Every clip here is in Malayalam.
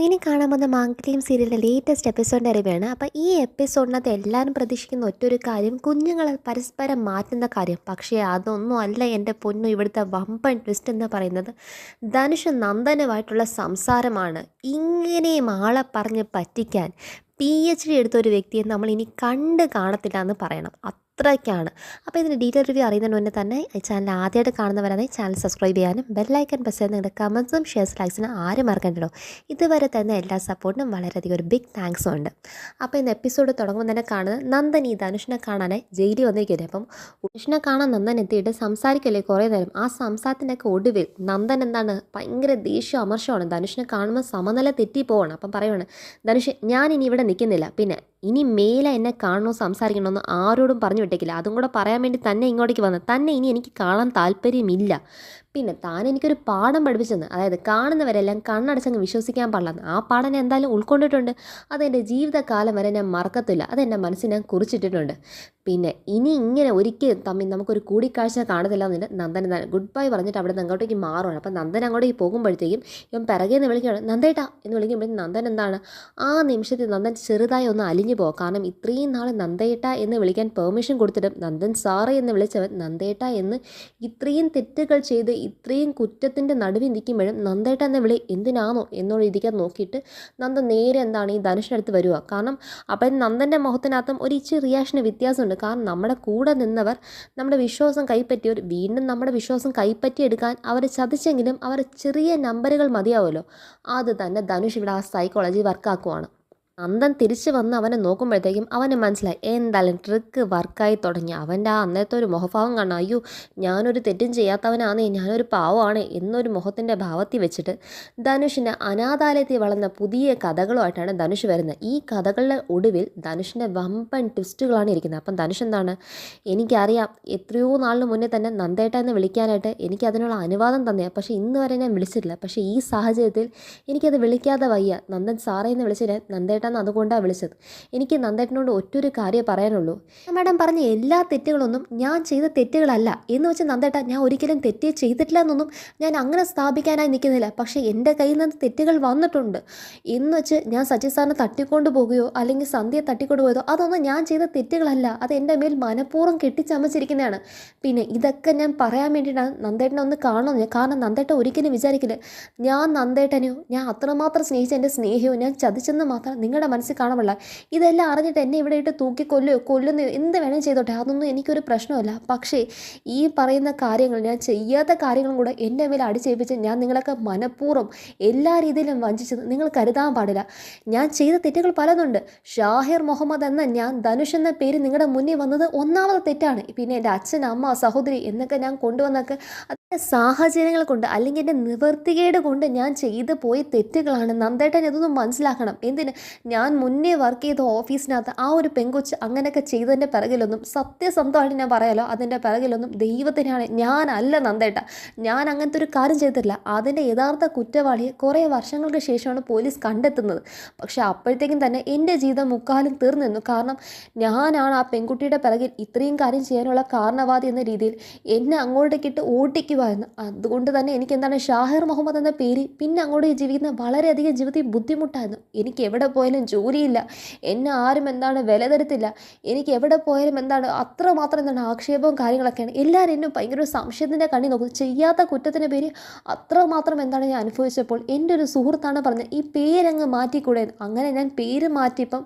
ഇനി കാണാൻ പോകുന്ന മാംഗല്യം സീരിയലിൻ്റെ ലേറ്റസ്റ്റ് എപ്പിസോഡിൻ്റെ അറിവാണ്. അപ്പോൾ ഈ എപ്പിസോഡിനകത്ത് എല്ലാവരും പ്രതീക്ഷിക്കുന്ന ഒറ്റൊരു കാര്യം കുഞ്ഞുങ്ങളെ പരസ്പരം മാറ്റുന്ന കാര്യം. പക്ഷേ അതൊന്നും അല്ല എൻ്റെ പൊന്നു, ഇവിടുത്തെ വമ്പൻ ട്വിസ്റ്റ് എന്ന് പറയുന്നത് ധനുഷ് നന്ദനുമായിട്ടുള്ള സംസാരമാണ്. ഇങ്ങനെയും ആളെ പറഞ്ഞ് പറ്റിക്കാൻ PhD എടുത്ത ഒരു വ്യക്തിയെ നമ്മൾ ഇനി കണ്ട് കാണത്തില്ല എന്ന് പറയണം. അത്രയ്ക്കാണ്. അപ്പോൾ ഇതിൻ്റെ ഡീറ്റെയിൽ റിവ്യൂ അറിയുന്നതിന് മുന്നേ തന്നെ ഈ ചാനൽ ആദ്യമായിട്ട് കാണുന്നവരാണെങ്കിൽ ചാനൽ സബ്സ്ക്രൈബ് ചെയ്യാനും ബെല്ലൈക്കൺ പ്രസ് ചെയ്യാൻ നിങ്ങളുടെ കമൻസും ഷെയർസ് ലൈക്സിനും ആരും മറക്കണ്ടല്ലോ. ഇതുവരെ തന്നെ എല്ലാ സപ്പോർട്ടിനും വളരെയധികം ഒരു ബിഗ് താങ്ക്സും ഉണ്ട്. അപ്പോൾ ഇന്ന് എപ്പിസോഡ് തുടങ്ങുമ്പോൾ തന്നെ കാണുന്നത് നന്ദൻ ഈ ധനുഷിനെ കാണാനായി ജയിലിൽ വന്നിരിക്കുന്നത്. അപ്പം ധനുഷിനെ കാണാൻ നന്ദൻ എത്തിയിട്ട് സംസാരിക്കല്ലേ കുറേ നേരം. ആ സംസാരത്തിൻ്റെയൊക്കെ ഒടുവിൽ നന്ദൻ എന്താണ് ഭയങ്കര ദേഷ്യം അമർഷമാണ്. ധനുഷിനെ കാണുമ്പോൾ സമനില തെറ്റിപ്പോവാണ്. അപ്പം പറയുവാണ്, ധനുഷ് ഞാൻ ഇനി ഇവിടെ നിൽക്കുന്നില്ല, പിന്നെ ഇനി മേലെ എന്നെ കാണണോ സംസാരിക്കണമെന്ന് ആരോടും പറഞ്ഞു വിട്ടേക്കില്ല. അതും കൂടെ പറയാൻ വേണ്ടി തന്നെ ഇങ്ങോട്ടേക്ക് വന്നത്. തന്നെ ഇനി എനിക്ക് കാണാൻ താല്പര്യമില്ല. പിന്നെ താൻ എനിക്കൊരു പാഠം പഠിപ്പിച്ചെന്ന്, അതായത് കാണുന്നവരെല്ലാം കണ്ണടച്ചങ്ങ് വിശ്വസിക്കാൻ പാടില്ലെന്ന്. ആ പാഠം ഞാൻ എന്തായാലും ഉൾക്കൊണ്ടിട്ടുണ്ട്. അതെൻ്റെ ജീവിതകാലം വരെ ഞാൻ മറക്കത്തില്ല. അതെൻ്റെ മനസ്സിൽ ഞാൻ കുറിച്ചിട്ടിട്ടുണ്ട്. പിന്നെ ഇനി ഇങ്ങനെ ഒരിക്കലും തമ്മിൽ നമുക്കൊരു കൂടിക്കാഴ്ച കാണത്തില്ല എന്നിട്ട് നന്ദൻ ഗുഡ് ബൈ പറഞ്ഞിട്ട് അവിടെ നിന്ന് അങ്ങോട്ടേക്ക് മാറുകയാണ്. അപ്പം നന്ദൻ അങ്ങോട്ടേക്ക് പോകുമ്പോഴത്തേക്കും ഇവൻ പിറകെ നിന്ന് വിളിക്കുകയാണ്, നന്ദേട്ടാ എന്ന് വിളിക്കുമ്പോഴത്തേക്കും നന്ദൻ എന്താണ് ആ നിമിഷത്തിൽ നന്ദൻ ചെറുതായി ഒന്ന് അലിഞ്ഞു പോകും. കാരണം ഇത്രയും നാൾ നന്ദേട്ട എന്ന് വിളിക്കാൻ പെർമിഷൻ കൊടുത്തിട്ടും നന്ദൻ സാറേ എന്ന് വിളിച്ചവൻ നന്ദേട്ട എന്ന് ഇത്രയും തെറ്റുകൾ ചെയ്ത് ഇത്രയും കുറ്റത്തിൻ്റെ നടുവിൽ നിൽക്കുമ്പോഴും നന്ദേട്ട എന്ന വിളി എന്തിനാണോ എന്നോട് ഇരിക്കാൻ നോക്കിയിട്ട് നന്ദൻ നേരെ എന്താണ് ഈ ധനുഷിനടുത്ത് വരിക. കാരണം അപ്പം നന്ദൻ്റെ മുഖത്തിനകത്തും ഒരു ഇച്ചിരി റിയാക്ഷന് വ്യത്യാസമുണ്ട്. കാരണം നമ്മുടെ കൂടെ നിന്നവർ നമ്മുടെ വിശ്വാസം കൈപ്പറ്റിയവർ വീണ്ടും നമ്മുടെ വിശ്വാസം കൈപ്പറ്റിയെടുക്കാൻ അവർ ചതിച്ചെങ്കിലും അവർ ചെറിയ നമ്പറുകൾ മതിയാവുമല്ലോ. അത് തന്നെ ധനുഷ് ഇവിടെ ആ സൈക്കോളജി വർക്കാക്കുവാണ്. നന്ദൻ തിരിച്ച് വന്ന് അവനെ നോക്കുമ്പോഴത്തേക്കും അവന് മനസ്സിലായി എന്തായാലും ട്രിക്ക് വർക്കായി തുടങ്ങി. അവൻ്റെ ആ അന്നത്തെ ഒരു മുഖഭാവം കാണാം, അയ്യോ ഞാനൊരു തെറ്റും ചെയ്യാത്തവനാണേ, ഞാനൊരു പാവമാണ് എന്നൊരു മുഖത്തിൻ്റെ ഭാവത്തിൽ വെച്ചിട്ട് ധനുഷിൻ്റെ അനാഥാലയത്തിൽ വളർന്ന പുതിയ കഥകളുമായിട്ടാണ് ധനുഷ് വരുന്നത്. ഈ കഥകളുടെ ഒടുവിൽ ധനുഷിൻ്റെ വമ്പൻ ട്വിസ്റ്റുകളാണ് ഇരിക്കുന്നത്. അപ്പം ധനുഷ് എന്താണ്, എനിക്കറിയാം എത്രയോ നാളിന് മുന്നേ തന്നെ നന്ദേട്ട എന്ന് വിളിക്കാനായിട്ട് എനിക്ക് അതിനുള്ള അനുവാദം തന്നെയാണ്, പക്ഷേ ഇന്ന് വരെ ഞാൻ വിളിച്ചിട്ടില്ല. പക്ഷേ ഈ സാഹചര്യത്തിൽ എനിക്കത് വിളിക്കാതെ വയ്യ. നന്ദൻ സാറേ എന്ന് വിളിച്ചിട്ട് നന്ദേട്ട അതുകൊണ്ടാണ് വിളിച്ചത്. എനിക്ക് നന്ദേട്ടനോട് ഒറ്റൊരു കാര്യം പറയാനുള്ളൂ. മാഡം പറഞ്ഞ എല്ലാ തെറ്റുകളൊന്നും ഞാൻ ചെയ്ത തെറ്റുകളല്ല എന്ന് വെച്ച് നന്ദേട്ട ഞാൻ ഒരിക്കലും തെറ്റ് ചെയ്തിട്ടില്ല എന്നൊന്നും ഞാൻ അങ്ങനെ സ്ഥാപിക്കാനായി നിൽക്കുന്നില്ല. പക്ഷേ എൻ്റെ കയ്യിൽ നിന്ന് തെറ്റുകൾ വന്നിട്ടുണ്ട് എന്ന് വെച്ച് ഞാൻ സച്ചി സാറിനെ തട്ടിക്കൊണ്ട് പോകുകയോ അല്ലെങ്കിൽ സന്ധ്യയെ തട്ടിക്കൊണ്ട് പോയതോ അതൊന്നും ഞാൻ ചെയ്ത തെറ്റുകളല്ല. അത് എൻ്റെ മേൽ മനഃപൂർവ്വം കെട്ടിച്ചമച്ചിരിക്കുന്നതാണ്. പിന്നെ ഇതൊക്കെ ഞാൻ പറയാൻ വേണ്ടിയിട്ടാണ് നന്ദേട്ടനെ ഒന്ന് കാണുന്നത്. കാരണം നന്ദേട്ട ഒരിക്കലും വിചാരിക്കില്ല ഞാൻ നന്ദേട്ടനെയോ ഞാൻ അത്രമാത്രം സ്നേഹിച്ച എൻ്റെ സ്നേഹിയോ ഞാൻ ചതിച്ചെന്ന് മാത്രം നിങ്ങളുടെ മനസ്സിൽ കാണുമല്ല. ഇതെല്ലാം അറിഞ്ഞിട്ട് എന്നെ ഇവിടെ ഇട്ട് കൊല്ലുന്ന എന്ത് വേണമെങ്കിൽ ചെയ്തോട്ടെ, അതൊന്നും എനിക്കൊരു പ്രശ്നമല്ല. പക്ഷേ ഈ പറയുന്ന കാര്യങ്ങൾ ഞാൻ ചെയ്യാത്ത കാര്യങ്ങളും കൂടെ എൻ്റെ മേലെ അടിച്ചേൽപ്പിച്ച് ഞാൻ നിങ്ങളൊക്കെ മനഃപൂർവ്വം എല്ലാ രീതിയിലും വഞ്ചിച്ചത് നിങ്ങൾ കരുതാൻ പാടില്ല. ഞാൻ ചെയ്ത തെറ്റുകൾ പലതുണ്ട്. ഷാഹിർ മുഹമ്മദ് എന്ന ഞാൻ ധനുഷ് എന്ന പേര് നിങ്ങളുടെ മുന്നിൽ വന്നത് ഒന്നാമത് തെറ്റാണ്. പിന്നെ എൻ്റെ അച്ഛൻ അമ്മ സഹോദരി എന്നൊക്കെ ഞാൻ കൊണ്ടുവന്നൊക്കെ അതിൻ്റെ സാഹചര്യങ്ങൾ കൊണ്ട് അല്ലെങ്കിൽ എൻ്റെ നിവൃത്തികേട് കൊണ്ട് ഞാൻ ചെയ്തു പോയ തെറ്റുകളാണ്. നന്ദേട്ടൻ ഇതൊന്നും മനസ്സിലാക്കണം. എന്തിന് ഞാൻ മുന്നേ വർക്ക് ചെയ്ത ഓഫീസിനകത്ത് ആ ഒരു പെങ്കൊച്ച് അങ്ങനെയൊക്കെ ചെയ്തതിൻ്റെ പിറകിലൊന്നും സത്യസന്ധമായിട്ട് ഞാൻ പറയാലോ, അതിൻ്റെ പിറകിലൊന്നും ദൈവത്തിനാണ്, ഞാനല്ല നന്ദേട്ട. ഞാൻ അങ്ങനത്തെ ഒരു കാര്യം ചെയ്തിട്ടില്ല. അതിൻ്റെ യഥാർത്ഥ കുറ്റവാളിയെ കുറേ വർഷങ്ങൾക്ക് ശേഷമാണ് പോലീസ് കണ്ടെത്തുന്നത്. പക്ഷേ അപ്പോഴത്തേക്കും തന്നെ എൻ്റെ ജീവിതം മുക്കാലും തീർന്നു നിന്നു. കാരണം ഞാനാണ് ആ പെൺകുട്ടിയുടെ പിറകിൽ ഇത്രയും കാര്യം ചെയ്യാനുള്ള കാരണവാദി എന്ന രീതിയിൽ എന്നെ അങ്ങോട്ടേക്കിട്ട് ഓട്ടിക്കുമായിരുന്നു. അതുകൊണ്ട് തന്നെ എനിക്ക് എന്താണ് ഷാഹിർ മുഹമ്മദ് എന്ന പേര് പിന്നെ അങ്ങോട്ട് ജീവിക്കുന്ന വളരെയധികം ജീവിതത്തിൽ ബുദ്ധിമുട്ടായിരുന്നു. എനിക്ക് എവിടെ പോയാലും ജോലിയില്ല, എന്നെ ആരും എന്താണ് വില തരത്തില്ല, എനിക്ക് എവിടെ പോയാലും എന്താണ് അത്രമാത്രം എന്താണ് ആക്ഷേപവും കാര്യങ്ങളൊക്കെയാണ്. എല്ലാവരും എന്നെ ഭയങ്കര സംശയത്തിൻ്റെ കണ്ണി നോക്കുന്നു. ചെയ്യാത്ത കുറ്റത്തിൻ്റെ പേര് അത്രമാത്രം എന്താണ് ഞാൻ അനുഭവിച്ചപ്പോൾ എൻ്റെ ഒരു സുഹൃത്താണ് പറഞ്ഞത് ഈ പേരങ്ങ് മാറ്റിക്കൂടെ. അങ്ങനെ ഞാൻ പേര് മാറ്റിയപ്പം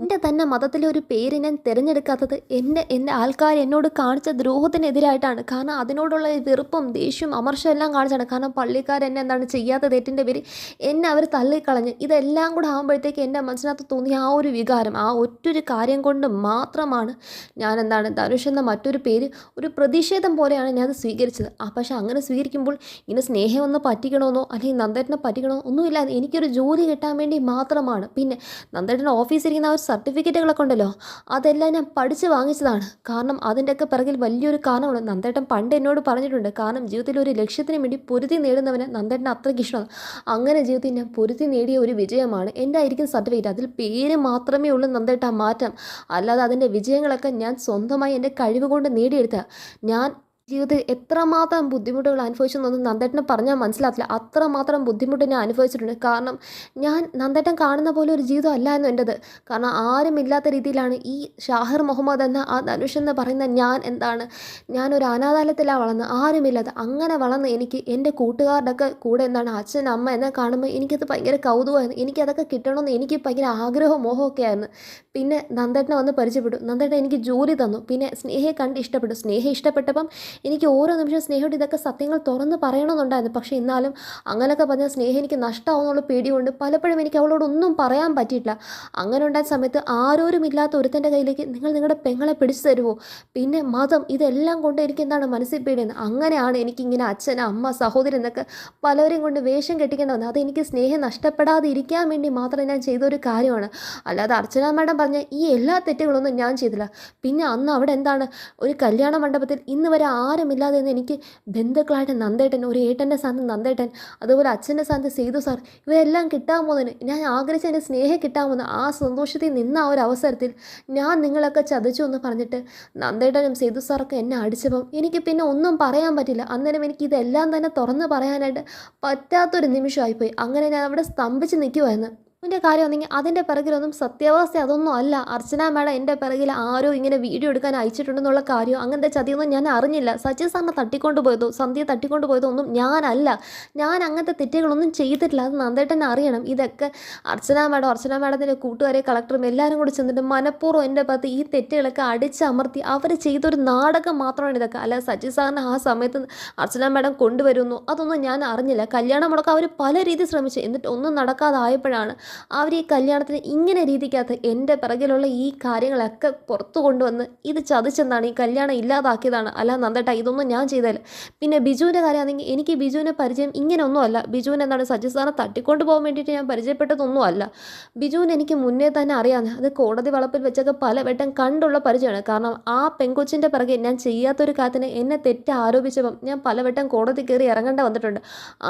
എൻ്റെ തന്നെ മതത്തിലെ ഒരു പേര് ഞാൻ തിരഞ്ഞെടുക്കാത്തത് എൻ്റെ ആൾക്കാർ എന്നോട് കാണിച്ച ദ്രോഹത്തിനെതിരായിട്ടാണ്. കാരണം അതിനോടുള്ള വെറുപ്പും ദേഷ്യവും അമർഷം എല്ലാം കാണിച്ചാണ്. കാരണം പള്ളിക്കാരെന്നെ എന്താണ് ചെയ്യാത്ത തെറ്റിൻ്റെ പേര് എന്നെ അവർ തള്ളിക്കളഞ്ഞ് ഇതെല്ലാം കൂടെ ആകുമ്പോഴത്തേക്ക് എൻ്റെ മനസ്സിനകത്ത് തോന്നിയ ആ ഒരു വികാരം, ആ ഒറ്റൊരു കാര്യം കൊണ്ട് മാത്രമാണ് ഞാൻ എന്താണ് ധനുഷ് എന്ന മറ്റൊരു പേര് ഒരു പ്രതിഷേധം പോലെയാണ് ഞാൻ അത് സ്വീകരിച്ചത്. പക്ഷേ അങ്ങനെ സ്വീകരിക്കുമ്പോൾ ഇങ്ങനെ സ്നേഹം ഒന്ന് പറ്റിക്കണമെന്നോ അല്ലെങ്കിൽ നന്ദേട്ടനെ പറ്റിക്കണമെന്നോ ഒന്നുമില്ല. എനിക്കൊരു ജോലി കിട്ടാൻ വേണ്ടി മാത്രമാണ്. പിന്നെ നന്ദേട്ടൻ്റെ ഓഫീസിലിരിക്കുന്ന ആ ഒരു സർട്ടിഫിക്കറ്റുകളൊക്കെ ഉണ്ടല്ലോ, അതെല്ലാം ഞാൻ പഠിച്ച് വാങ്ങിച്ചതാണ്. കാരണം അതിൻ്റെയൊക്കെ പിറകിൽ വലിയൊരു കാരണമാണ്. നന്ദേട്ടൻ പണ്ട് എന്നോട് പറഞ്ഞിട്ടുണ്ട്, കാരണം ജീവിതത്തിൽ ഒരു ലക്ഷ്യത്തിന് വേണ്ടി പൊരുതി നേടുന്നവന് നന്ദേട്ടന് അത്രയ്ക്ക് ഇഷ്ടമാണ്. അങ്ങനെ ജീവിതത്തിൽ ഞാൻ പൊരുതി നേടിയ ഒരു വിജയമാണ് എൻ്റെ ആയിരിക്കും സർട്ടിഫിക്കറ്റ്. അതിൽ പേര് മാത്രമേ ഉള്ളൂ നന്ദേട്ട മാറ്റം. അല്ലാതെ അതിൻ്റെ വിജയങ്ങളൊക്കെ ഞാൻ സ്വന്തമായി എൻ്റെ കഴിവ് കൊണ്ട് നേടിയെടുത്ത ഞാൻ ജീവിതത്തിൽ എത്രമാത്രം ബുദ്ധിമുട്ടുകൾ അനുഭവിച്ചെന്നൊന്നും നന്ദേട്ടന് പറഞ്ഞാൽ മനസ്സിലാക്കില്ല. അത്രമാത്രം ബുദ്ധിമുട്ട് ഞാൻ അനുഭവിച്ചിട്ടുണ്ട്. കാരണം ഞാൻ നന്ദേട്ടൻ കാണുന്ന പോലെ ഒരു ജീവിതം അല്ലായിരുന്നു എൻ്റേത്. കാരണം ആരുമില്ലാത്ത രീതിയിലാണ് ഈ ഷാഹിർ മുഹമ്മദ് എന്ന ആ ധനുഷ് എന്ന് പറയുന്ന ഞാനൊരു അനാഥാലയത്തിലാണ് വളർന്നത്. ആരുമില്ലാതെ അങ്ങനെ വളർന്ന് എനിക്ക് എൻ്റെ കൂട്ടുകാരുടെയൊക്കെ കൂടെ അച്ഛൻ അമ്മ എന്നെ കാണുമ്പോൾ എനിക്കത് ഭയങ്കര കൗതുകമായിരുന്നു. എനിക്കതൊക്കെ കിട്ടണമെന്ന് എനിക്ക് ഭയങ്കര ആഗ്രഹവും മോഹമൊക്കെ ആയിരുന്നു. പിന്നെ നന്ദേട്ടനെ വന്ന് പരിചയപ്പെട്ടു. നന്ദേട്ടൻ എനിക്ക് ജോലി തന്നു. പിന്നെ സ്നേഹയെ കണ്ട് ഇഷ്ടപ്പെട്ടു. സ്നേഹ ഇഷ്ടപ്പെട്ടപ്പം എനിക്ക് ഓരോ നിമിഷം സ്നേഹയോട് ഇതൊക്കെ സത്യങ്ങൾ തുറന്ന് പറയണമെന്നുണ്ടായിരുന്നു. പക്ഷേ എന്നാലും അങ്ങനെയൊക്കെ പറഞ്ഞാൽ സ്നേഹം എനിക്ക് നഷ്ടമാവുന്നുള്ള പേടികൊണ്ട് പലപ്പോഴും എനിക്ക് അവളോടൊന്നും പറയാൻ പറ്റിയിട്ടില്ല. അങ്ങനെ ഉണ്ടായ സമയത്ത് ആരോരുമില്ലാത്ത ഒരുത്തൻ്റെ കയ്യിലേക്ക് നിങ്ങൾ നിങ്ങളുടെ പെങ്ങളെ പിടിച്ചു തരുമോ, പിന്നെ മതം, ഇതെല്ലാം കൊണ്ട് എനിക്ക് മനസ്സിൽ പേടിയെന്ന്. അങ്ങനെയാണ് എനിക്കിങ്ങനെ അച്ഛൻ അമ്മ സഹോദരൻ എന്നൊക്കെ പലവരെയും കൊണ്ട് വേഷം കെട്ടിക്കേണ്ടി വന്നത്. അതെനിക്ക് സ്നേഹം നഷ്ടപ്പെടാതെ ഇരിക്കാൻ വേണ്ടി മാത്രം ഞാൻ ചെയ്തൊരു കാര്യമാണ്. അല്ലാതെ അർച്ചന മാഡം പറഞ്ഞ ഈ എല്ലാ തെറ്റുകളൊന്നും ഞാൻ ചെയ്തില്ല. പിന്നെ അന്ന് അവിടെ ഒരു കല്യാണ മണ്ഡപത്തിൽ ഇന്ന് വരെ ആരുമില്ലാതെ എന്ന് എനിക്ക് ബന്ധുക്കളായിട്ട് നന്ദേട്ടൻ, ഒരു ഏട്ടൻ്റെ സ്ഥാനത്ത് നന്ദേട്ടൻ, അതുപോലെ അച്ഛൻ്റെ സ്ഥാനത്ത് സേതു സാർ, ഇവരെല്ലാം കിട്ടാൻ പോകുന്നതിന് ഞാൻ ആഗ്രഹിച്ച എൻ്റെ സ്നേഹം കിട്ടാൻ പോകുന്ന ആ സന്തോഷത്തിൽ നിന്ന ആ ഒരു അവസരത്തിൽ ഞാൻ നിങ്ങളൊക്കെ ചതച്ചു എന്ന് പറഞ്ഞിട്ട് നന്ദേട്ടനും സേതു സാറൊക്കെ എന്നെ അടിച്ചപ്പം എനിക്ക് പിന്നെ ഒന്നും പറയാൻ പറ്റില്ല. അന്നേരം എനിക്ക് ഇതെല്ലാം തന്നെ തുറന്ന് പറയാനായിട്ട് പറ്റാത്തൊരു നിമിഷമായിപ്പോയി. അങ്ങനെ ഞാൻ അവിടെ സ്തംഭിച്ച് നിൽക്കുമായിരുന്നു. അതിൻ്റെ കാര്യമാണെങ്കിൽ അതിൻ്റെ പിറകിലൊന്നും സത്യാവസ്ഥ അതൊന്നും അല്ല. അർച്ചന മാഡം എൻ്റെ പിറകിൽ ആരോ ഇങ്ങനെ വീഡിയോ എടുക്കാൻ അയച്ചിട്ടുണ്ടെന്നുള്ള കാര്യം അങ്ങനത്തെ ചതിയൊന്നും ഞാൻ അറിഞ്ഞില്ല. സച്ചിൻ സാറിനെ തട്ടിക്കൊണ്ട് പോയതോ സന്ധ്യയെ തട്ടിക്കൊണ്ട് പോയതോ ഒന്നും ഞാനല്ല. ഞാൻ അങ്ങനത്തെ തെറ്റുകളൊന്നും ചെയ്തിട്ടില്ല. അത് നന്ദേട്ടൻ അറിയണം. ഇതൊക്കെ അർച്ചന മാഡത്തിൻ്റെ കൂട്ടുകാരെ കളക്ടറും എല്ലാവരും കൂടി ചെന്നിട്ട് മനഃപൂർവ്വം എൻ്റെ ഭാഗത്ത് ഈ തെറ്റുകളൊക്കെ അടിച്ചമർത്തി അവർ ചെയ്തൊരു നാടകം മാത്രമാണ് ഇതൊക്കെ. അല്ല സച്ചിൻ സാറിനെ ആ സമയത്ത് അർച്ചന മാഡം കൊണ്ടുവരുന്നു അതൊന്നും ഞാൻ അറിഞ്ഞില്ല. കല്യാണം മുടക്കാൻ അവർ പല രീതിയിൽ ശ്രമിച്ചു. എന്നിട്ട് ഒന്നും നടക്കാതായപ്പോഴാണ് അവർ ഈ കല്യാണത്തിന് ഇങ്ങനെ രീതിക്കകത്ത് എൻ്റെ പിറകിലുള്ള ഈ കാര്യങ്ങളൊക്കെ പുറത്തു കൊണ്ടുവന്ന് ഇത് ചതിച്ചെന്നാണ്, ഈ കല്യാണം ഇല്ലാതാക്കിയതാണ്. അല്ല നന്ദേട്ടാ, ഇതൊന്നും ഞാൻ ചെയ്തല്ല. പിന്നെ ബിജുവിൻ്റെ കാര്യമാണെങ്കിൽ എനിക്ക് ബിജുവിനെ പരിചയം ഇങ്ങനെയൊന്നുമല്ല. ബിജുവിനെ സച്ചിൻ സാറിനെ തട്ടിക്കൊണ്ട് പോകാൻ വേണ്ടിയിട്ട് ഞാൻ പരിചയപ്പെട്ടതൊന്നുമല്ല. ബിജുവിന് എനിക്ക് മുന്നേ തന്നെ അറിയാവുന്ന, അത് കോടതി വളപ്പിൽ വെച്ചൊക്കെ പലവട്ടം കണ്ടുള്ള പരിചയമാണ്. കാരണം ആ പെങ്കൊച്ചിൻ്റെ പിറകെ ഞാൻ ചെയ്യാത്തൊരു കാര്യത്തിന് എന്നെ തെറ്റ് ആരോപിച്ചപ്പം ഞാൻ പലവട്ടം കോടതി കയറി ഇറങ്ങേണ്ട വന്നിട്ടുണ്ട്.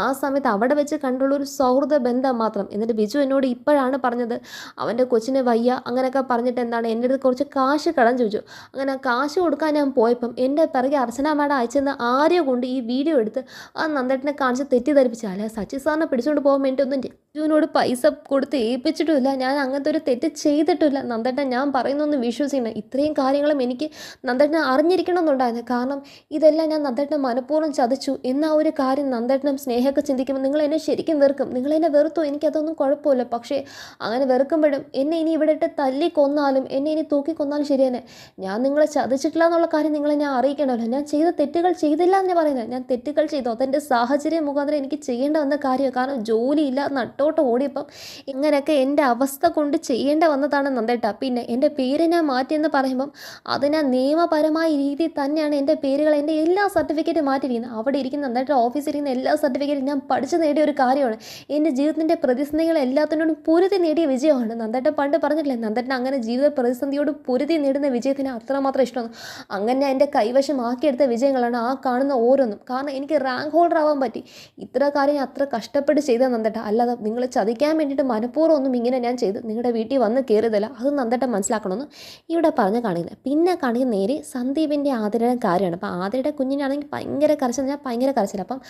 ആ സമയത്ത് അവിടെ വെച്ച് കണ്ടുള്ള ഒരു സൗഹൃദ ബന്ധം മാത്രം. എന്നിട്ട് ബിജു എന്നോട് ഇപ്പോഴാണ് പറഞ്ഞത് അവൻ്റെ കൊച്ചിന് വയ്യ അങ്ങനെയൊക്കെ പറഞ്ഞിട്ട് എൻ്റെ അടുത്ത് കുറച്ച് കാശ് കടം ചോദിച്ചു. അങ്ങനെ കാശ് കൊടുക്കാൻ ഞാൻ പോയപ്പം എൻ്റെ പിറകെ അർച്ചന മാഡം അയച്ചെന്ന് ആരെയോ കൊണ്ട് ഈ വീഡിയോ എടുത്ത് ആ നന്ദേട്ടനെ കാണിച്ച് തെറ്റിദ്ധരിപ്പിച്ചു. അല്ല സച്ചി സാറിനെ പിടിച്ചുകൊണ്ട് പോകാൻ വേണ്ടിയിട്ടൊന്നും ബിജുവിനോട് പൈസ കൊടുത്ത് ഏൽപ്പിച്ചിട്ടുമില്ല. ഞാൻ അങ്ങനത്തെ ഒരു തെറ്റ് ചെയ്തിട്ടില്ല. നന്ദേട്ടൻ ഞാൻ പറയുന്നൊന്ന് വിശ്വസിക്കണം. ഇത്രയും കാര്യങ്ങളും എനിക്ക് നന്ദേട്ടനെ അറിഞ്ഞിരിക്കണം എന്നുണ്ടായിരുന്നു. കാരണം ഇതെല്ലാം ഞാൻ നന്ദേട്ടനെ മനഃപൂർവ്വം ചതിച്ചു എന്ന ഒരു കാര്യം നന്ദേട്ടനും സ്നേഹമൊക്കെ ചിന്തിക്കുമ്പോൾ നിങ്ങൾ എന്നെ ശരിക്കും വെറുക്കും. നിങ്ങളെന്നെ വെറുത്തോ, എനിക്കതൊന്നും കുഴപ്പമില്ല. പക്ഷേ അങ്ങനെ വെറുക്കുമ്പോഴും എന്നെ ഇനി ഇവിടെ ഇട്ട് തല്ലി കൊന്നാലും എന്നെ ഇനി തൂക്കി കൊന്നാലും ശരി തന്നെ, ഞാൻ നിങ്ങളെ ചതിച്ചിട്ടില്ല എന്നുള്ള കാര്യം നിങ്ങളെ ഞാൻ അറിയിക്കണമല്ലോ. ഞാൻ ചെയ്ത തെറ്റുകൾ ചെയ്തില്ല എന്ന് പറയുന്നത്. ഞാൻ തെറ്റുകൾ ചെയ്തു, അതെൻ്റെ സാഹചര്യം മുഖാന്തരം എനിക്ക് ചെയ്യേണ്ട വന്ന കാര്യമാണ്. കാരണം ജോലിയില്ല നട്ടോട്ട് ഓടിയപ്പം ഇങ്ങനെയൊക്കെ എൻ്റെ അവസ്ഥ കൊണ്ട് ചെയ്യേണ്ട വന്നതാണ് നന്ദേട്ടാ. പിന്നെ എൻ്റെ പേര് ഞാൻ മാറ്റിയെന്ന് പറയുമ്പം അത് ഞാൻ നിയമപരമായ രീതിയിൽ തന്നെയാണ് എൻ്റെ പേരുകൾ, എൻ്റെ എല്ലാ സർട്ടിഫിക്കറ്റും മാറ്റിയിരിക്കുന്നത്. അവിടെ ഇരിക്കുന്ന നന്ദേട്ട ഓഫീസിൽ ഇരിക്കുന്ന എല്ലാ സർട്ടിഫിക്കറ്റും ഞാൻ പഠിച്ചു നേടിയ ഒരു കാര്യമാണ്. എൻ്റെ ജീവിതത്തിൻ്റെ പ്രതിസന്ധികൾ എല്ലാത്തിനോടും പൊരുതി നേടിയ വിജയമാണ്. നന്ദേട്ടൻ പണ്ട് പറഞ്ഞിട്ടില്ലേ, നന്ദേട്ടൻ അങ്ങനെ ജീവിത പ്രതിസന്ധിയോട് പൊരുതി നേടുന്ന വിജയത്തിന് അത്രമാത്രം ഇഷ്ടമാണ്. അങ്ങനെ എൻ്റെ കൈവശം ആക്കിയെടുത്ത വിജയങ്ങളാണ് ആ കാണുന്ന ഓരോന്നും. കാരണം എനിക്ക് റാങ്ക് ഹോൾഡർ ആവാൻ പറ്റി. ഇത്ര കാര്യം അത്ര കഷ്ടപ്പെട്ട് ചെയ്ത നന്ദേട്ട. അല്ലാതെ നിങ്ങൾ ചതിക്കാൻ വേണ്ടിയിട്ട് മനഃപൂർവ്വം ഒന്നും ഇങ്ങനെ ഞാൻ ചെയ്ത് നിങ്ങളുടെ വീട്ടിൽ വന്ന് കയറിയതല്ല. അത് നന്ദേട്ടൻ മനസ്സിലാക്കണമെന്ന് ഇവിടെ പറഞ്ഞ് കാണിക്കുന്നത്. പിന്നെ കാണിക്കുന്ന നേരെ സന്ദീപിൻ്റെ ആതിരയുടെ കാര്യമാണ്. അപ്പോൾ ആതിരയുടെ കുഞ്ഞിനാണെങ്കിൽ ഭയങ്കര കരച്ചിൽ, ഞാൻ ഭയങ്കര കരച്ചില്ല. അപ്പം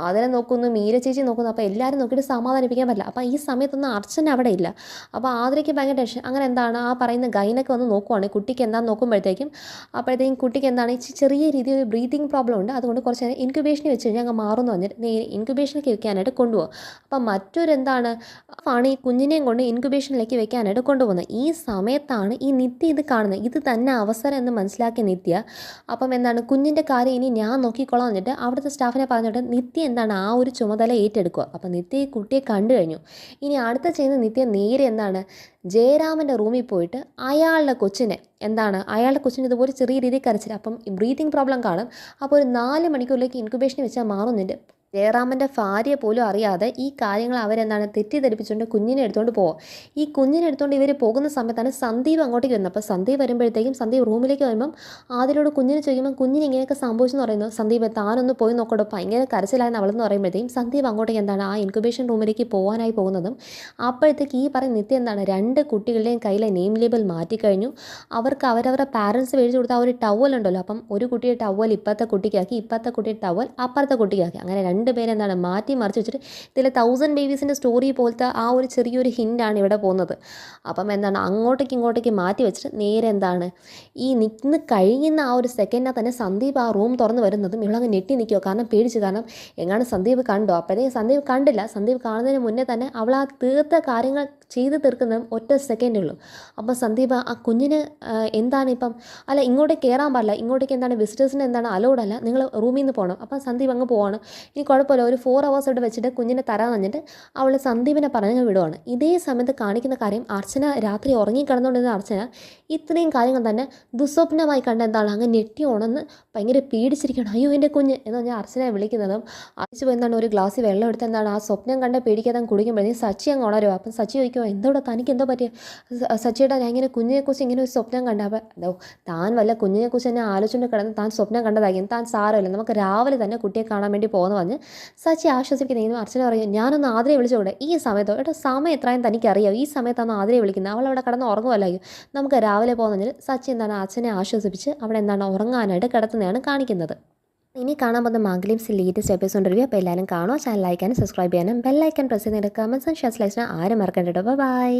ആതിര നോക്കുന്നു, മീര ചേച്ചി നോക്കുന്നു. അപ്പോൾ എല്ലാവരും നോക്കിയിട്ട് സമാധാനിപ്പിക്കാൻ പറ്റില്ല. അപ്പം ഈ സമയത്തൊന്നും അർച്ചന അവിടെ ഇല്ല. അപ്പോൾ ആതിരയ്ക്ക് ഭയങ്കര ടെൻഷൻ. അങ്ങനെ ആ പറയുന്ന ഗൈനൊക്കെ വന്ന് നോക്കുവാണ് കുട്ടിക്ക് എന്താണെന്ന് നോക്കുമ്പോഴത്തേക്കും കുട്ടിക്ക് ചെറിയ രീതിയിൽ ഒരു ബ്രീതിങ് പ്രോബ്ലം ഉണ്ട്. അതുകൊണ്ട് കുറച്ച് നേരം ഇൻക്യുബേഷനിൽ വെച്ച് കഴിഞ്ഞാൽ അങ്ങ് മാറുന്നു പറഞ്ഞിട്ട് നേരെ ഇൻക്യുബേഷനിലേക്ക് വെക്കാനായിട്ട് കൊണ്ടുപോകും. അപ്പം ആണ് ഈ കുഞ്ഞിനെയും കൊണ്ട് ഇൻക്യുബേഷനിലേക്ക് വെക്കാനായിട്ട് കൊണ്ടുപോകുന്നത്. ഈ സമയത്താണ് ഈ നിത്യ ഇത് കാണുന്നത്. ഇത് തന്നെ അവസരം എന്ന് മനസ്സിലാക്കിയ നിത്യ അപ്പം കുഞ്ഞിൻ്റെ കാര്യം ഇനി ഞാൻ നോക്കിക്കോളാം എന്നിട്ട് അവിടുത്തെ സ്റ്റാഫിനെ പറഞ്ഞിട്ട് നിത്യ ആ ഒരു ചുമതല ഏറ്റെടുക്കുക. അപ്പം നിത്യ ഈ കുട്ടിയെ കണ്ടു കഴിഞ്ഞു. ഇനി അടുത്ത ചെയ്യുന്ന നിത്യ നേരെ ജയരാമൻ്റെ റൂമിൽ പോയിട്ട് അയാളുടെ കൊച്ചിനെ ഇതുപോലെ ചെറിയ രീതിയിൽ കരച്ചില്ല. അപ്പം ബ്രീതിങ് പ്രോബ്ലം കാണും. അപ്പോൾ ഒരു 4 മണിക്കൂറിലേക്ക് ഇൻക്യുബേഷനിൽ വെച്ചാൽ മാറുന്നുണ്ട്. ജയറാമൻ്റെ ഭാര്യ പോലും അറിയാതെ ഈ കാര്യങ്ങൾ അവരെന്താണ് തെറ്റിദ്ധരിപ്പിച്ചുകൊണ്ട് കുഞ്ഞിനെ എടുത്തുകൊണ്ട് പോകും. ഈ കുഞ്ഞിനെ എടുത്തുകൊണ്ട് ഇവർ പോകുന്ന സമയത്താണ് സന്ദീപ് അങ്ങോട്ടേക്ക് വരുന്നത്. അപ്പോൾ സന്ദീപ് വരുമ്പോഴത്തേക്കും സന്ദീപ് റൂമിലേക്ക് വരുമ്പം ആതിരോട് കുഞ്ഞിനെ ചോദിക്കുമ്പോൾ കുഞ്ഞിന് ഇങ്ങനെയൊക്കെ സംഭവിച്ചെന്ന് പറയുന്നു. സന്ദീപ് താനൊന്ന് പോയി നോക്കട്ടോ, ഭയങ്കര കരച്ചിലായെന്ന് അവളെന്ന് പറയുമ്പോഴത്തേക്കും സന്ദീപ് അങ്ങോട്ടേക്ക് എന്താണ് ആ ഇൻക്യുബേഷൻ റൂമിലേക്ക് പോകാനായി പോകുന്നതും അപ്പോഴത്തേക്ക് ഈ പറയുന്ന നിത്യ എന്താണ് 2 കുട്ടികളുടെയും കയ്യിലെ നെയിം ലേബൽ മാറ്റിക്കഴിഞ്ഞു. അവർക്ക് അവരവരുടെ പാരൻസ് മേടിച്ച് കൊടുത്ത ആ ഒരു ടവൽ ഉണ്ടല്ലോ, അപ്പം ഒരു കുട്ടിയുടെ ടവൽ ഇപ്പോഴത്തെ കുട്ടിക്കാക്കി, ഇപ്പോഴത്തെ കുട്ടിയുടെ ടവൽ അപ്പുറത്തെ കുട്ടിക്കാക്കി, അങ്ങനെ 2 പേരെന്താണ് മാറ്റി മറിച്ച് വെച്ചിട്ട് ഇതിൽ 1000 ബേബീസിൻ്റെ സ്റ്റോറി പോലത്തെ ആ ഒരു ചെറിയൊരു ഹിൻ്റാണ് ഇവിടെ പോകുന്നത്. അപ്പം എന്താണ് അങ്ങോട്ടേക്ക് ഇങ്ങോട്ടേക്ക് മാറ്റി വെച്ചിട്ട് നേരെ എന്താണ് ഈ നിന്ന് കഴിയുന്ന ആ ഒരു സെക്കൻഡിനെ തന്നെ സന്ദീപ് ആ റൂം തുറന്ന് വരുന്നതും ഇവളങ്ങ് ഞെട്ടി നിൽക്കുമോ, കാരണം പേടിച്ച്. കാരണം എങ്ങാനും സന്ദീപ് കണ്ടോ, അപ്പോഴത്തേക്ക് സന്ദീപ് കണ്ടില്ല. സന്ദീപ് കാണുന്നതിന് മുന്നേ തന്നെ അവൾ ആ തീർത്ത കാര്യങ്ങൾ ചെയ്ത് തീർക്കുന്നതും ഒറ്റ സെക്കൻഡേ ഉള്ളൂ. അപ്പോൾ സന്ദീപ് ആ കുഞ്ഞിന് എന്താണ് ഇപ്പം അല്ല ഇങ്ങോട്ടേക്ക് കയറാൻ പാടില്ല, ഇങ്ങോട്ടേക്ക് എന്താണ് വിസിറ്റേഴ്സിന് എന്താണ് അലൗഡ് അല്ല, നിങ്ങൾ റൂമിൽ നിന്ന് പോകണം. അപ്പം സന്ദീപ് അങ്ങ് പോവാണ്. ഇനി കുഴപ്പമില്ല, ഒരു 4 hours ഇവിടെ വെച്ചിട്ട് കുഞ്ഞിനെ തരാൻ തന്നിട്ട് അവൾ സന്ദീപിനെ പറഞ്ഞ് വിടുവാണ്. ഇതേ സമയത്ത് കാണിക്കുന്ന കാര്യം അർച്ചന രാത്രി ഉറങ്ങിക്കിടന്നുകൊണ്ടിരുന്ന അർച്ചന ഇത്രയും കാര്യങ്ങൾ തന്നെ ദുസ്വപ്നമായി കണ്ട എന്താണ് അങ്ങ് ഞെട്ടി ഉണർന്ന് ഭയങ്കര പേടിച്ചിരിക്കുകയാണ്. അയ്യോ എൻ്റെ കുഞ്ഞ് എന്ന് പറഞ്ഞാൽ അർച്ചനയെ വിളിക്കുന്നതും അടിച്ചു പോയി എന്താണ് ഒരു ഗ്ലാസ്സിൽ വെള്ളം എടുത്ത് എന്താണ് ആ സ്വപ്നം കണ്ട പേടിക്കാതെ കുടിക്കുമ്പോഴത്തേക്കും സച്ചി അങ്ങ് ഉണരുക. അപ്പം സച്ചി ചോദിക്കുമോ എന്തോടാ തനിക്ക് എന്തോ പറ്റിയ, സച്ചിയുടെ ഞാൻ ഇങ്ങനെ കുഞ്ഞിനെക്കുറിച്ച് ഇങ്ങനെ ഒരു സ്വപ്നം കണ്ട. അപ്പം അതോ താൻ വല്ല കുഞ്ഞിനെക്കുറിച്ച് തന്നെ ആലോചിച്ചുകൊണ്ട് കിടന്ന് താൻ സ്വപ്നം കണ്ടതായിരിക്കും, താൻ സാരമില്ല, നമുക്ക് രാവിലെ തന്നെ കുട്ടിയെ കാണാൻ വേണ്ടി പോകുന്ന പറഞ്ഞ് സച്ചി ആശ്വസിപ്പിക്കുന്നതെങ്കിലും അർച്ചന പറയും ഞാനൊന്ന് ആതിരയെ വിളിച്ചോടെ ഈ സമയത്തോ, ഏട്ടോ സമയം എത്രയും തനിക്കറിയാം, ഈ സമയത്താണ് ആതിരയെ വിളിക്കുന്നത്, അവൾ അവിടെ കിടന്ന് ഉറങ്ങുമല്ലായിരിക്കും, നമുക്ക് രാവിലെ പോകുന്നതിൽ സച്ചി എന്താണ് അച്ഛനെ ആശ്വസിപ്പിച്ച് അവിടെ എന്താണ് ഉറങ്ങാനായിട്ട് കിടത്തുന്നതാണ് കാണിക്കുന്നത്. ഇനി കാണാൻ പോകുന്ന മാംഗല്യം ലേറ്റസ്റ്റ് എപ്പിസോഡ് റിവ്യൂ. അപ്പോൾ എല്ലാവരും കാണുക, ചാനൽ ലൈക്കാനും സബ്സ്ക്രൈബ് ചെയ്യാനും ബെല്ലൈക്കൻ പ്രസ് ചെയ്ത് കമൻസ് ആൻഡ് ഷെയർസ് ലൈക്സിന് ആരും മറക്കണ്ട കേട്ടോ. ബൈ.